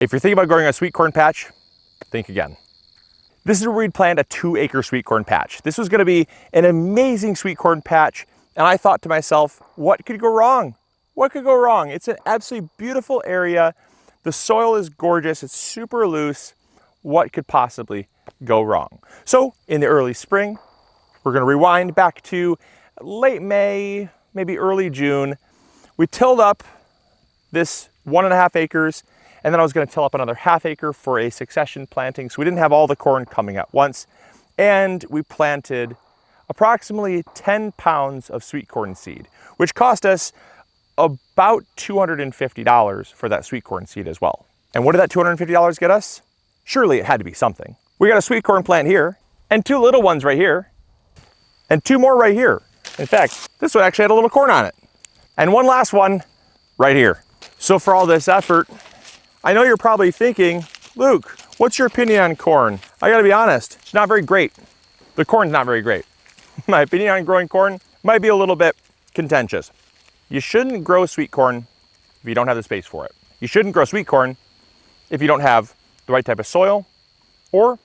If you're thinking about growing a sweet corn patch, think again. This is where we'd planned a 2-acre sweet corn patch. This was gonna be an amazing sweet corn patch, and I thought to myself, what could go wrong? What could go wrong? It's an absolutely beautiful area. The soil is gorgeous, it's super loose. What could possibly go wrong? So in the early spring, we're gonna rewind back to late May, maybe early June. We tilled up this 1.5 acres, and then I was gonna till up another 1/2 acre for a succession planting, so we didn't have all the corn coming at once. And we planted approximately 10 pounds of sweet corn seed, which cost us about $250 for that sweet corn seed as well. And what did that $250 get us? Surely it had to be something. We got a sweet corn plant here, and 2 little ones right here, and 2 more right here. In fact, this one actually had a little corn on it. And 1 last one right here. So for all this effort, I know you're probably thinking, Luke, what's your opinion on corn? I gotta be honest, it's not very great. The corn's not very great. My opinion on growing corn might be a little bit contentious. You shouldn't grow sweet corn if you don't have the space for it. You shouldn't grow sweet corn if you don't have the right type of soil or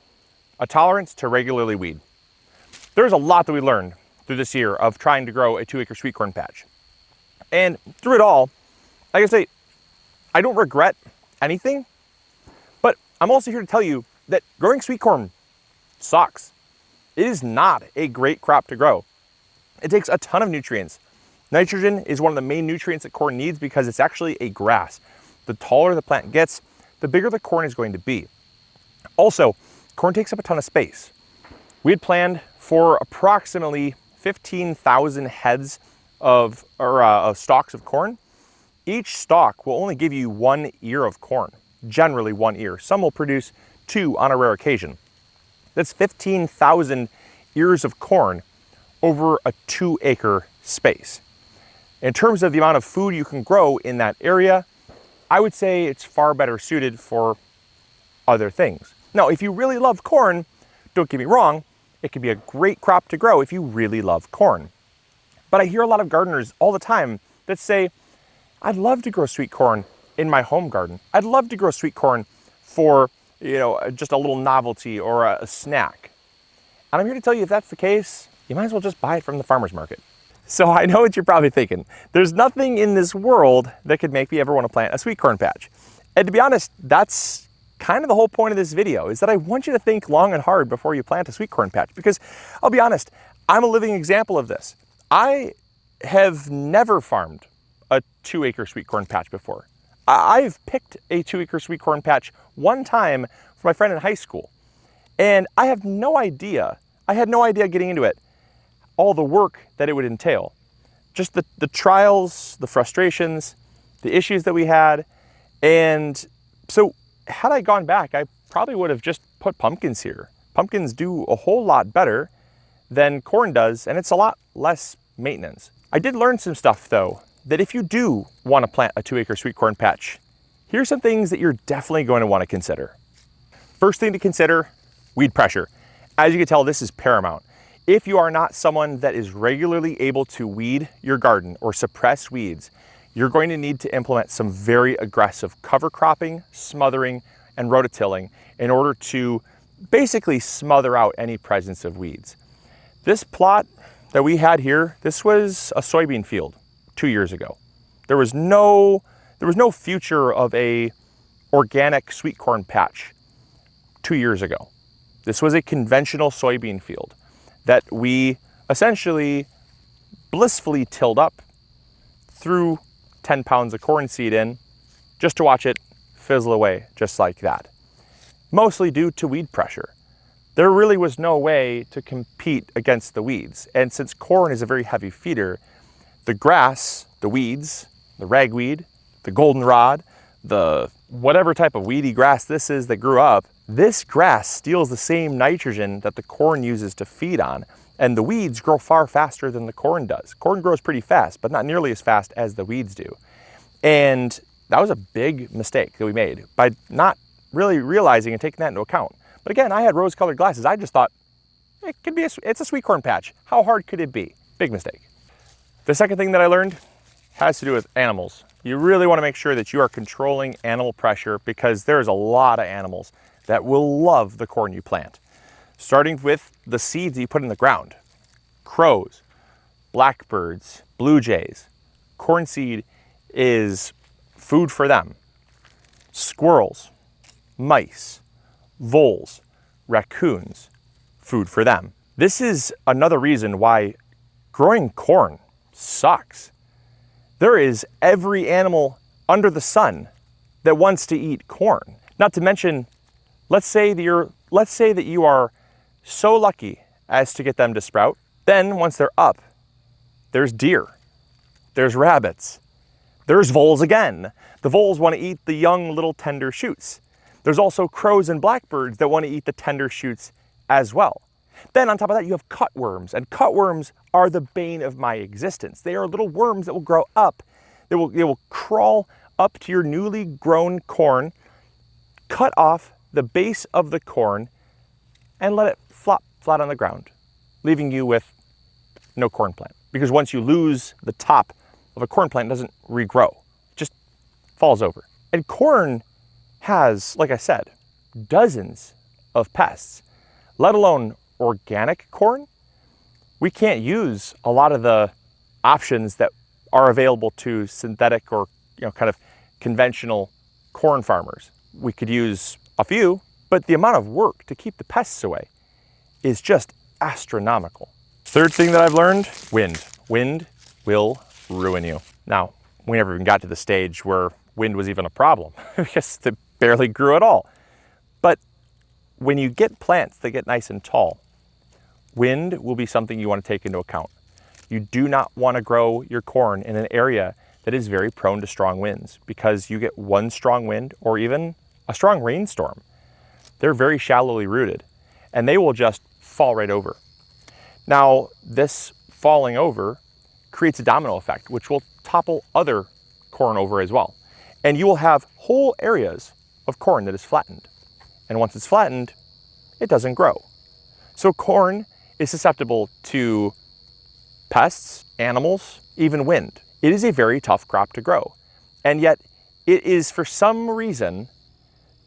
a tolerance to regularly weed. There's a lot that we learned through this year of trying to grow a 2-acre sweet corn patch. And through it all, like I say, I don't regret anything, but I'm also here to tell you that growing sweet corn sucks. It is not a great crop to grow. It takes a ton of nutrients. Nitrogen is one of the main nutrients that corn needs because it's actually a grass. The taller the plant gets, the bigger the corn is going to be. Also, corn takes up a ton of space. We had planned for approximately 15,000 heads of stalks of corn. Each stalk will only give you 1 ear of corn, generally 1 ear. Some will produce 2 on a rare occasion. That's 15,000 ears of corn over a 2-acre space. In terms of the amount of food you can grow in that area, I would say it's far better suited for other things. Now, if you really love corn, don't get me wrong, it can be a great crop to grow if you really love corn. But I hear a lot of gardeners all the time that say, I'd love to grow sweet corn in my home garden. I'd love to grow sweet corn for, just a little novelty or a snack. And I'm here to tell you, if that's the case, you might as well just buy it from the farmer's market. So I know what you're probably thinking. There's nothing in this world that could make me ever want to plant a sweet corn patch. And to be honest, that's kind of the whole point of this video, is that I want you to think long and hard before you plant a sweet corn patch. Because I'll be honest, I'm a living example of this. I have never farmed a 2-acre sweet corn patch before. I've picked a 2-acre sweet corn patch one time for my friend in high school. And I had no idea getting into it, all the work that it would entail. Just the trials, the frustrations, the issues that we had. And so had I gone back, I probably would have just put pumpkins here. Pumpkins do a whole lot better than corn does, and it's a lot less maintenance. I did learn some stuff though, that if you do want to plant a 2-acre sweet corn patch, here's some things that you're definitely going to want to consider. First thing to consider, weed pressure. As you can tell, this is paramount. If you are not someone that is regularly able to weed your garden or suppress weeds, you're going to need to implement some very aggressive cover cropping, smothering, and rototilling in order to basically smother out any presence of weeds. This plot that we had here, this was a soybean field 2 years ago. There was no future of a organic sweet corn patch 2 years ago. This was a conventional soybean field that we essentially blissfully tilled up, threw 10 pounds of corn seed in, just to watch it fizzle away just like that. Mostly due to weed pressure. There really was no way to compete against the weeds. And since corn is a very heavy feeder, the grass, the weeds, the ragweed, the goldenrod, the whatever type of weedy grass this is that grew up, this grass steals the same nitrogen that the corn uses to feed on, and the weeds grow far faster than the corn does. Corn grows pretty fast, but not nearly as fast as the weeds do. And that was a big mistake that we made by not really realizing and taking that into account. But again, I had rose-colored glasses. I just thought, it's a sweet corn patch. How hard could it be? Big mistake. The second thing that I learned has to do with animals. You really want to make sure that you are controlling animal pressure, because there's a lot of animals that will love the corn you plant. Starting with the seeds that you put in the ground. Crows, blackbirds, blue jays. Corn seed is food for them. Squirrels, mice, voles, raccoons, food for them. This is another reason why growing corn sucks. There is every animal under the sun that wants to eat corn. Not to mention, let's say that you are so lucky as to get them to sprout. Then once they're up, there's deer, there's rabbits, there's voles again. The voles want to eat the young little tender shoots. There's also crows and blackbirds that want to eat the tender shoots as well. Then on top of that, you have cutworms, and cutworms are the bane of my existence. They are little worms that will grow up. They will crawl up to your newly grown corn, cut off the base of the corn, and let it flop flat on the ground, leaving you with no corn plant. Because once you lose the top of a corn plant, it doesn't regrow, it just falls over. And corn has, like I said, dozens of pests, let alone organic corn. We can't use a lot of the options that are available to synthetic or kind of conventional corn farmers. We could use a few, but the amount of work to keep the pests away is just astronomical. Third thing that I've learned, wind. Wind will ruin you. Now, we never even got to the stage where wind was even a problem because it barely grew at all. But when you get plants that get nice and tall, wind will be something you want to take into account. You do not want to grow your corn in an area that is very prone to strong winds, because you get one strong wind or even a strong rainstorm. They're very shallowly rooted and they will just fall right over. Now, this falling over creates a domino effect, which will topple other corn over as well. And you will have whole areas of corn that is flattened. And once it's flattened, it doesn't grow. So corn is susceptible to pests, animals, even wind. It is a very tough crop to grow. And yet it is, for some reason,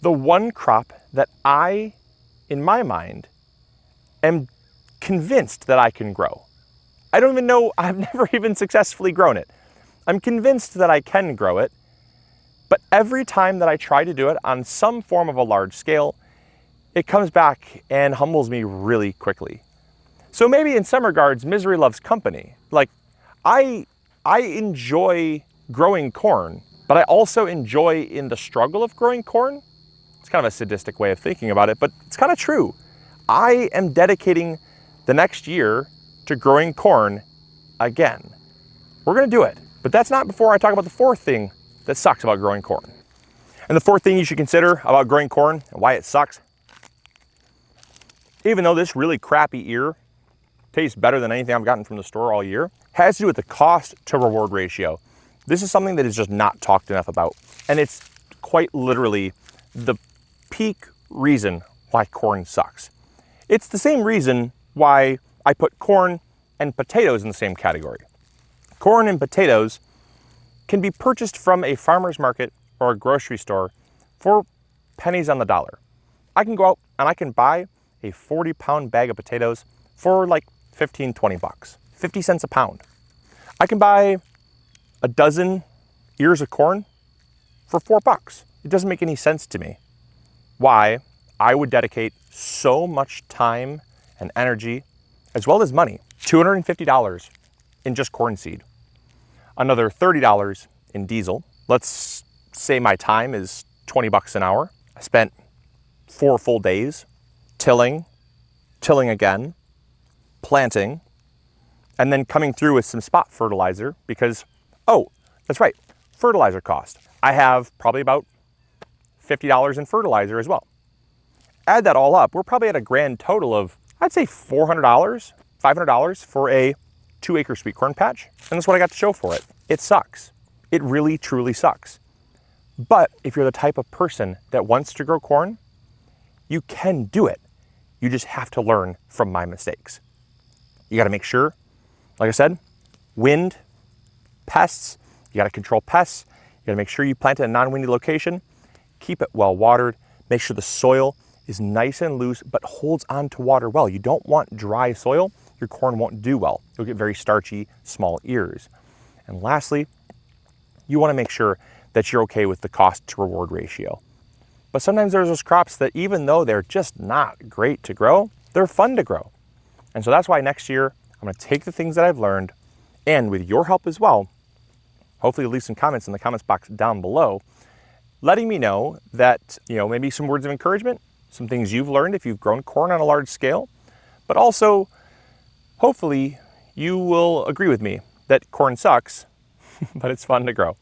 the one crop that I, in my mind, am convinced that I can grow. I don't even know, I've never even successfully grown it. I'm convinced that I can grow it, but every time that I try to do it on some form of a large scale, it comes back and humbles me really quickly. So maybe in some regards, misery loves company. Like, I enjoy growing corn, but I also enjoy in the struggle of growing corn. It's kind of a sadistic way of thinking about it, but it's kind of true. I am dedicating the next year to growing corn again. We're gonna do it, but that's not before I talk about the fourth thing that sucks about growing corn. And the fourth thing you should consider about growing corn and why it sucks, even though this really crappy ear tastes better than anything I've gotten from the store all year, has to do with the cost to reward ratio. This is something that is just not talked enough about. And it's quite literally the peak reason why corn sucks. It's the same reason why I put corn and potatoes in the same category. Corn and potatoes can be purchased from a farmer's market or a grocery store for pennies on the dollar. I can go out and I can buy a 40-pound bag of potatoes for like 15, 20 bucks, 50 cents a pound. I can buy a dozen ears of corn for $4. It doesn't make any sense to me why I would dedicate so much time and energy, as well as money, $250 in just corn seed, another $30 in diesel. Let's say my time is 20 bucks an hour. I spent 4 full days tilling again, planting, and then coming through with some spot fertilizer because, oh, that's right, fertilizer cost. I have probably about $50 in fertilizer as well. Add that all up, we're probably at a grand total of, I'd say $400, $500 for a 2-acre sweet corn patch. And that's what I got to show for it. It sucks. It really, truly sucks. But if you're the type of person that wants to grow corn, you can do it. You just have to learn from my mistakes. You got to make sure, like I said, wind, pests, you got to control pests. gotta make sure you plant it in a non-windy location, keep it well watered, make sure the soil is nice and loose but holds on to water well. You don't want dry soil, your corn won't do well. You'll get very starchy, small ears. And lastly, you wanna make sure that you're okay with the cost to reward ratio. But sometimes there's those crops that even though they're just not great to grow, they're fun to grow. And so that's why next year, I'm gonna take the things that I've learned, and with your help as well, hopefully leave some comments in the comments box down below, letting me know that, maybe some words of encouragement, some things you've learned if you've grown corn on a large scale, but also, hopefully, you will agree with me that corn sucks, but it's fun to grow.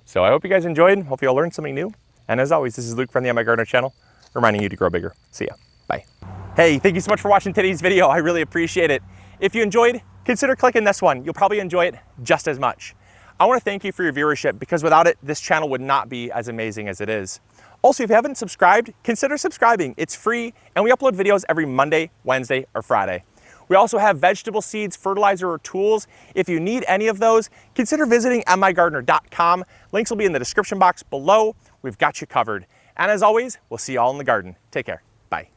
So I hope you guys enjoyed. Hope you all learned something new. And as always, this is Luke from the MIgardener channel, reminding you to grow bigger. See ya. Bye. Hey, thank you so much for watching today's video. I really appreciate it. If you enjoyed, consider clicking this one. You'll probably enjoy it just as much. I want to thank you for your viewership, because without it, this channel would not be as amazing as it is. Also, if you haven't subscribed, consider subscribing. It's free, and we upload videos every Monday, Wednesday, or Friday. We also have vegetable seeds, fertilizer, or tools. If you need any of those, consider visiting MIgardener.com. Links will be in the description box below. We've got you covered. And as always, we'll see you all in the garden. Take care. Bye.